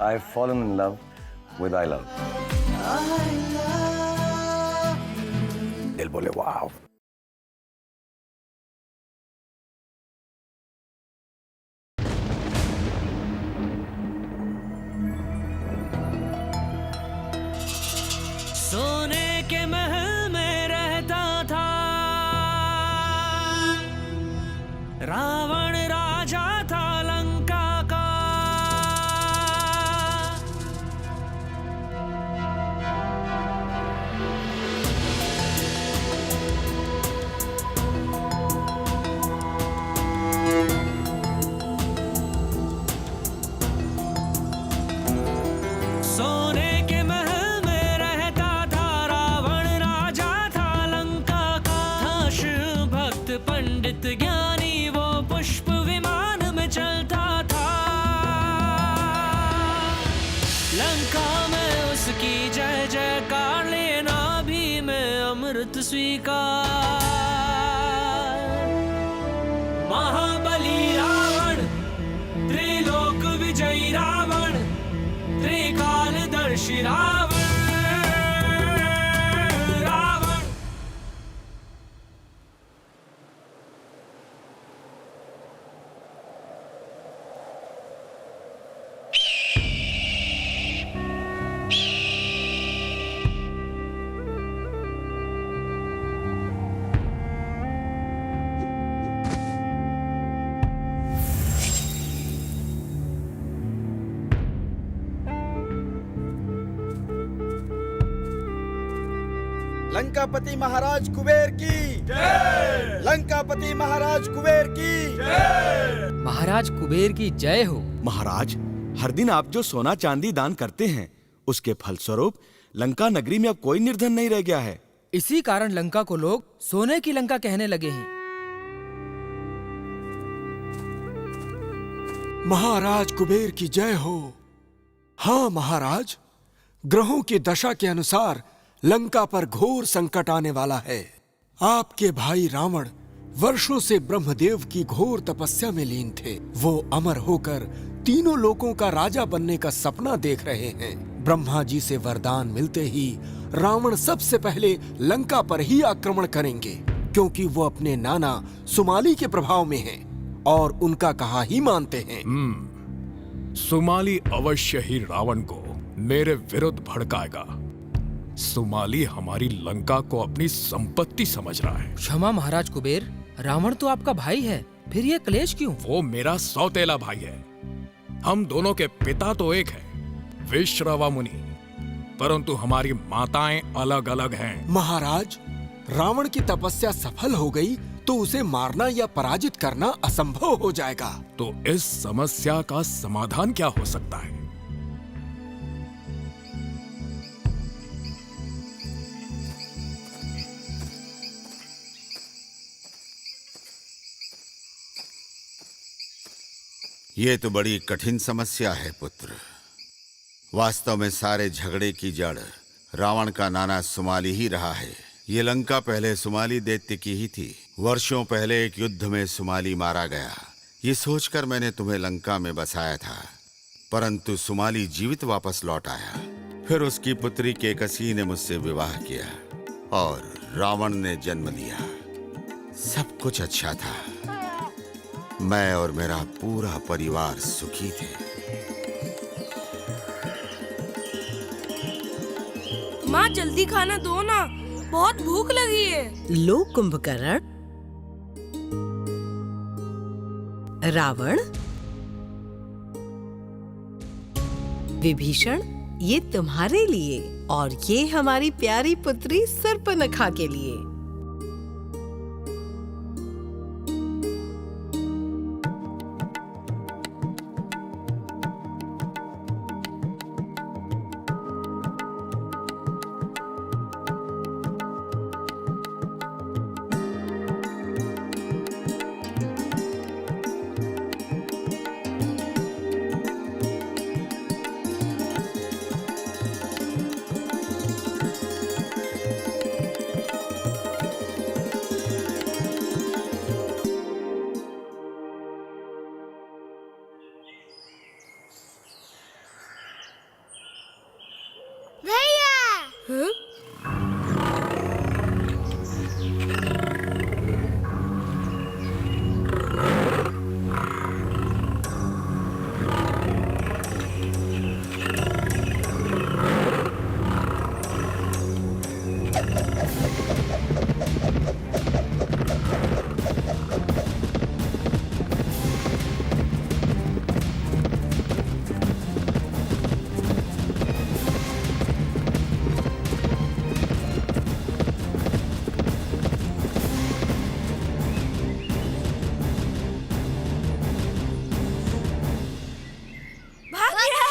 I've fallen in love with I love. दिल बोले वाव. सोने के महल में रहता था रावण, राजा था लंका का। सोने के महल में रहता था रावण, राजा था लंका का। था शिव भक्त पंडित ज्ञानी, वो पुष्प विमान में चलता था। लंका में उसकी जय जयकार, लेना भी में अमृत स्वीकार। महाबली रावण, त्रिलोक विजयी रावण, त्रिकालदर्शी रावण, रावण। लंकापति महाराज कुबेर की जय। लंकापति महाराज कुबेर की जय। महाराज कुबेर की जय हो। महाराज, हर दिन आप जो सोना चांदी दान करते हैं, उसके फलस्वरूप लंका नगरी में अब कोई निर्धन नहीं रह गया है। इसी कारण लंका को लोग सोने की लंका कहने लगे हैं। महाराज कुबेर की जय हो। हाँ महाराज, ग्रहों की दशा के अनुसार लंका पर घोर संकट आने वाला है। आपके भाई रावण वर्षों से ब्रह्मदेव की घोर तपस्या में लीन थे। वो अमर होकर तीनों लोकों का राजा बनने का सपना देख रहे हैं। ब्रह्मा जी से वरदान मिलते ही रावण सबसे पहले लंका पर ही आक्रमण करेंगे, क्योंकि वो अपने नाना सुमाली के प्रभाव में हैं और उनका कहा ही मानते हैं। सुमाली अवश्य ही रावण को मेरे विरुद्ध भड़काएगा। सुमाली हमारी लंका को अपनी संपत्ति समझ रहा है। क्षमा महाराज कुबेर, रावण तो आपका भाई है, फिर ये क्लेश क्यों? वो मेरा सौतेला भाई है। हम दोनों के पिता तो एक हैं, विश्रवा मुनि, परंतु हमारी माताएं अलग अलग हैं। महाराज, रावण की तपस्या सफल हो गई तो उसे मारना या पराजित करना असंभव हो जाएगा। तो इस समस्या का समाधान क्या हो सकता है? ये तो बड़ी कठिन समस्या है पुत्र। वास्तव में सारे झगड़े की जड़ रावण का नाना सुमाली ही रहा है। ये लंका पहले सुमाली दैत्य की ही थी। वर्षों पहले एक युद्ध में सुमाली मारा गया। ये सोचकर मैंने तुम्हें लंका में बसाया था, परंतु सुमाली जीवित वापस लौट आया। फिर उसकी पुत्री केकसी ने मुझसे विवाह किया और रावण ने जन्म लिया। सब कुछ अच्छा था। मैं और मेरा पूरा परिवार सुखी थे। माँ जल्दी खाना दो ना, बहुत भूख लगी है। लो कुंभकर्ण, रावण, विभीषण, ये तुम्हारे लिए और ये हमारी प्यारी पुत्री सर्पनखा के लिए। भाग गया।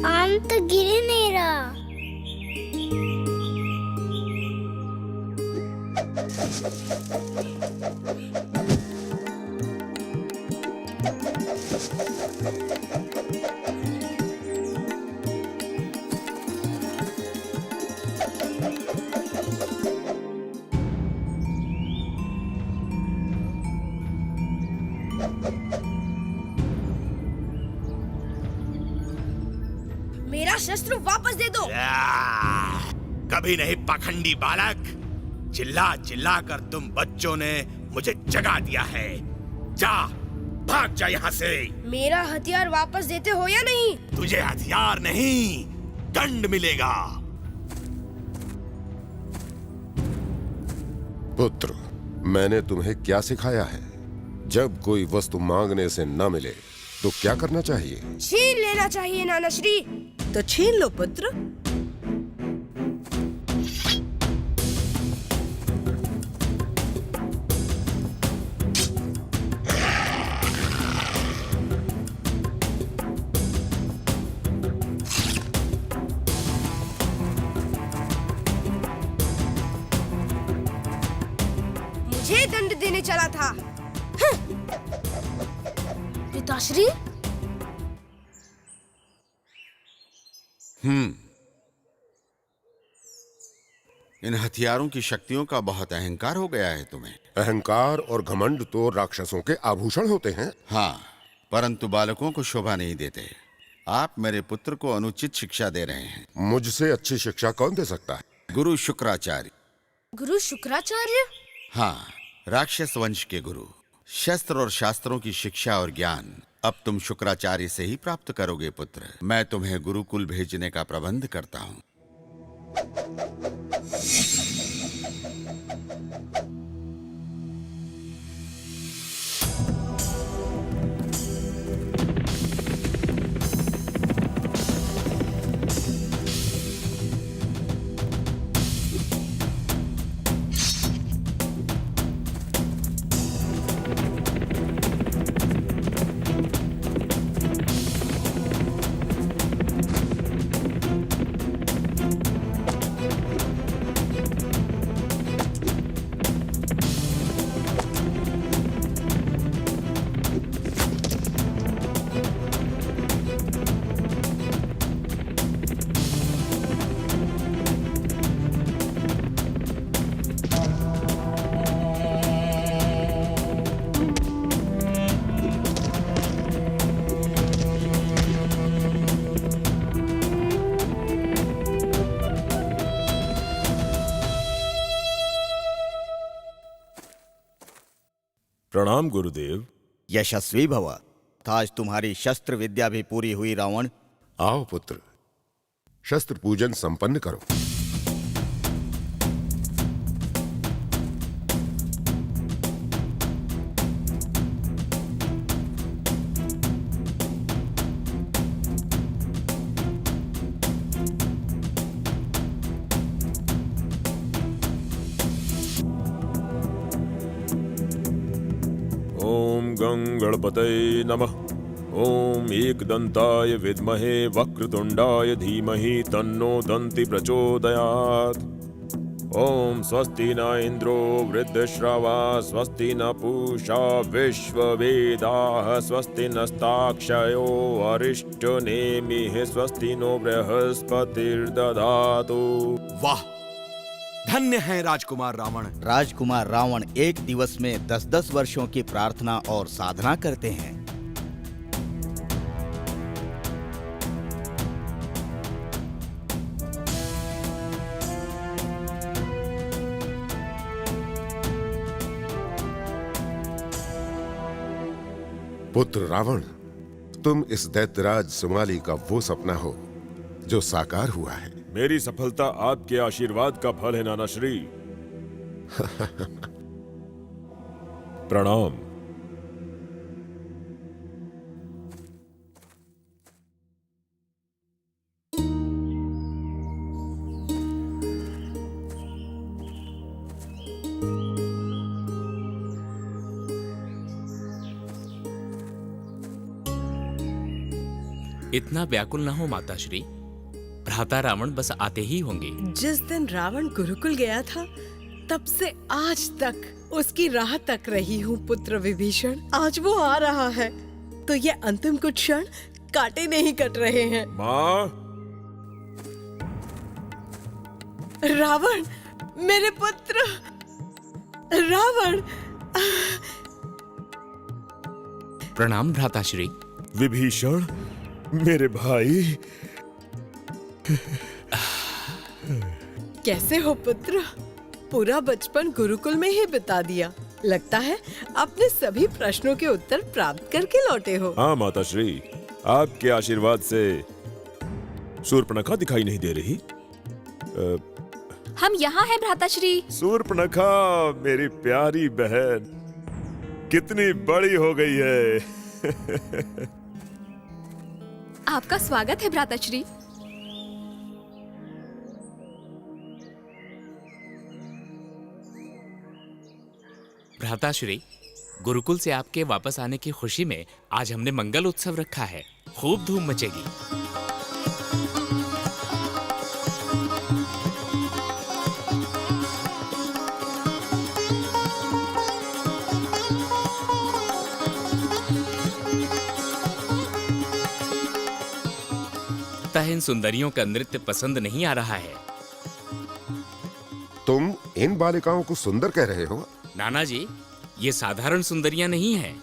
आम तो गिर ही नहीं रहा। मेरा शस्त्र वापस दे दो। कभी नहीं पाखंडी बालक। चिल्ला चिल्ला कर तुम बच्चों ने मुझे जगा दिया है। जा, भाग जा यहाँ से। मेरा हथियार वापस देते हो या नहीं? तुझे हथियार नहीं, दंड मिलेगा। पुत्र, मैंने तुम्हें क्या सिखाया है? जब कोई वस्तु मांगने से न मिले तो क्या करना चाहिए? छीन लेना चाहिए नाना श्री। तो छीन लो पुत्र। मुझे दंड देने चला था। पिताश्री, इन हथियारों की शक्तियों का बहुत अहंकार हो गया है तुम्हें। अहंकार और घमंड तो राक्षसों के आभूषण होते हैं। हाँ, परंतु बालकों को शोभा नहीं देते। आप मेरे पुत्र को अनुचित शिक्षा दे रहे हैं। मुझसे अच्छी शिक्षा कौन दे सकता है? गुरु शुक्राचार्य। गुरु शुक्राचार्य? हाँ, राक्षस वंश के गुरु। शस्त्र और शास्त्रों की शिक्षा और ज्ञान अब तुम शुक्राचार्य से ही प्राप्त करोगे पुत्र। मैं तुम्हें गुरुकुल भेजने का प्रबंध करता हूँ। प्रणाम गुरुदेव। यशस्वी भव। आज तुम्हारी शस्त्र विद्या भी पूरी हुई रावण। आओ पुत्र, शस्त्र पूजन संपन्न करो। ओम गं गणपतये नमः। ओम एकदंताय विद्महे वक्रतुंडाय धीमहि तन्नो दन्ति प्रचोदयात्। ओम स्वस्ति न इंद्रो वृद्धश्रवा स्वस्ति न पूषा विश्ववेदाः स्वस्ति नस्ताक्षयो अरिष्टनेमिः स्वस्ति नो बृहस्पतिर्दधातु। वाह, धन्य है राजकुमार रावण। राजकुमार रावण एक दिवस में 10-10 वर्षों की प्रार्थना और साधना करते हैं। पुत्र रावण, तुम इस दैत्यराज सुमाली का वो सपना हो जो साकार हुआ है। मेरी सफलता आपके आशीर्वाद का फल है नाना श्री। प्रणाम। इतना व्याकुल न हो माताश्री, भ्राता रावण बस आते ही होंगे। जिस दिन रावण गुरुकुल गया था तब से आज तक उसकी राह तक रही हूँ पुत्र विभीषण। आज वो आ रहा है तो ये अंतिम कुछ क्षण काटे नहीं कट रहे हैं। माँ, रावण, मेरे पुत्र रावण। प्रणाम भ्राताश्री। विभीषण, मेरे भाई। कैसे हो पुत्र? पूरा बचपन गुरुकुल में ही बिता दिया। लगता है अपने सभी प्रश्नों के उत्तर प्राप्त करके लौटे हो। हाँ माताश्री, आपके आशीर्वाद से शूर्पणखा दिखाई नहीं दे रही। हम यहाँ हैं भ्राताश्री। शूर्पणखा मेरी प्यारी बहन कितनी बड़ी हो गई है। आपका स्वागत है भ्राताश्री। भ्राताश्री, गुरुकुल से आपके वापस आने की खुशी में आज हमने मंगल उत्सव रखा है। खूब धूम मचेगी। इन सुंदरियों का नृत्य पसंद नहीं आ रहा है। तुम इन बालिकाओं को सुंदर कह रहे हो? नाना जी, ये साधारण सुंदरियां नहीं हैं,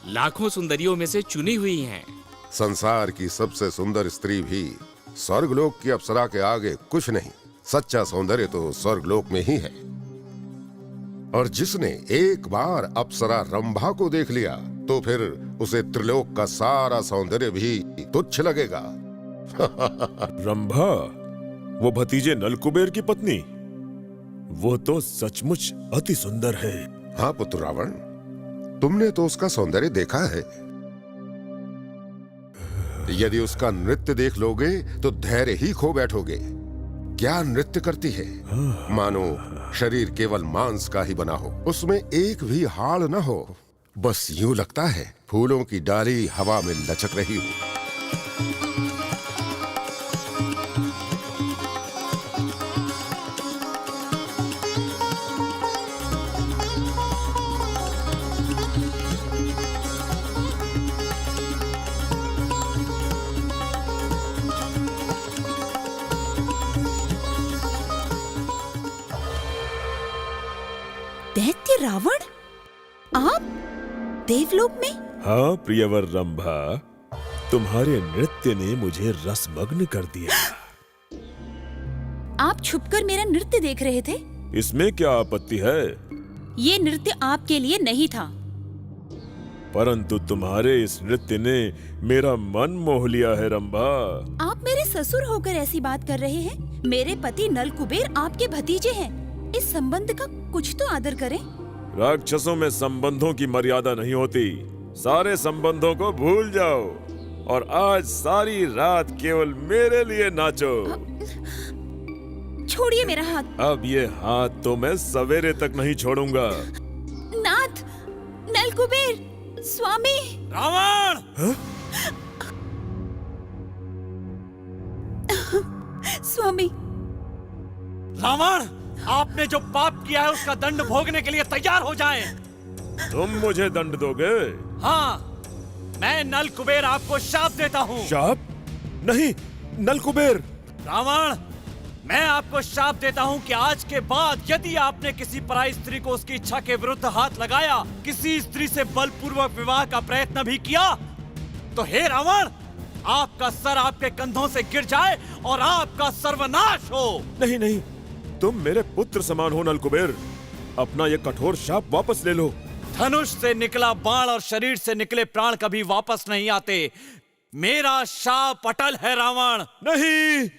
लाखों सुंदरियों में से चुनी हुई हैं। संसार की सबसे सुंदर स्त्री भी स्वर्गलोक की अप्सरा के आगे कुछ नहीं। सच्चा सौंदर्य तो स्वर्गलोक में ही है। और जिसने एक बार अप्सरा रंभा को देख लिया तो फिर उसे त्रिलोक का सारा सौंदर्य भी तुच्छ लगेगा। रंभा, वो भतीजे नलकुबेर की पत्नी, वो तो सचमुच अति सुंदर है। हाँ पुत्र रावण, तुमने तो उसका सौंदर्य देखा है। यदि उसका नृत्य देख लोगे तो धैर्य ही खो बैठोगे। क्या नृत्य करती है, मानो शरीर केवल मांस का ही बना हो, उसमें एक भी हाड़ न हो। बस यूं लगता है फूलों की डाली हवा में लचक रही हो। दैत्य रावण, आप देवलोक में? हाँ प्रियवर रंभा, तुम्हारे नृत्य ने मुझे रसमग्न कर दिया। आप छुपकर मेरा नृत्य देख रहे थे? इसमें क्या आपत्ति है? ये नृत्य आपके लिए नहीं था। परंतु तुम्हारे इस नृत्य ने मेरा मन मोह लिया है रंभा। आप मेरे ससुर होकर ऐसी बात कर रहे हैं? मेरे पति नलकुबेर आपके भतीजे हैं। इस संबंध का कुछ तो आदर करें। राक्षसों में संबंधों की मर्यादा नहीं होती। सारे संबंधों को भूल जाओ और आज सारी रात केवल मेरे लिए नाचो। छोड़िए मेरा हाथ। अब ये हाथ तो मैं सवेरे तक नहीं छोड़ूंगा। नाथ, नलकुबेर, स्वामी। रावण! स्वामी। रावण! आपने जो पाप किया है उसका दंड भोगने के लिए तैयार हो जाएं। तुम मुझे दंड दोगे? हाँ, मैं नल कुबेर आपको शाप देता हूँ। शाप? नहीं, नल कुबेर। रावण, मैं आपको शाप देता हूँ कि आज के बाद यदि आपने किसी पराई स्त्री को उसकी इच्छा के विरुद्ध हाथ लगाया, किसी स्त्री से बलपूर्वक विवाह का प्रयत्न भी किया, तो हे रावण, आपका सर आपके कंधों से गिर जाए और आपका सर्वनाश हो। नहीं नहीं, तुम मेरे पुत्र समान हो नल कुबेर। अपना ये कठोर शाप वापस ले लो। धनुष से निकला बाण और शरीर से निकले प्राण कभी वापस नहीं आते। मेरा शाप अटल है रावण। नहीं,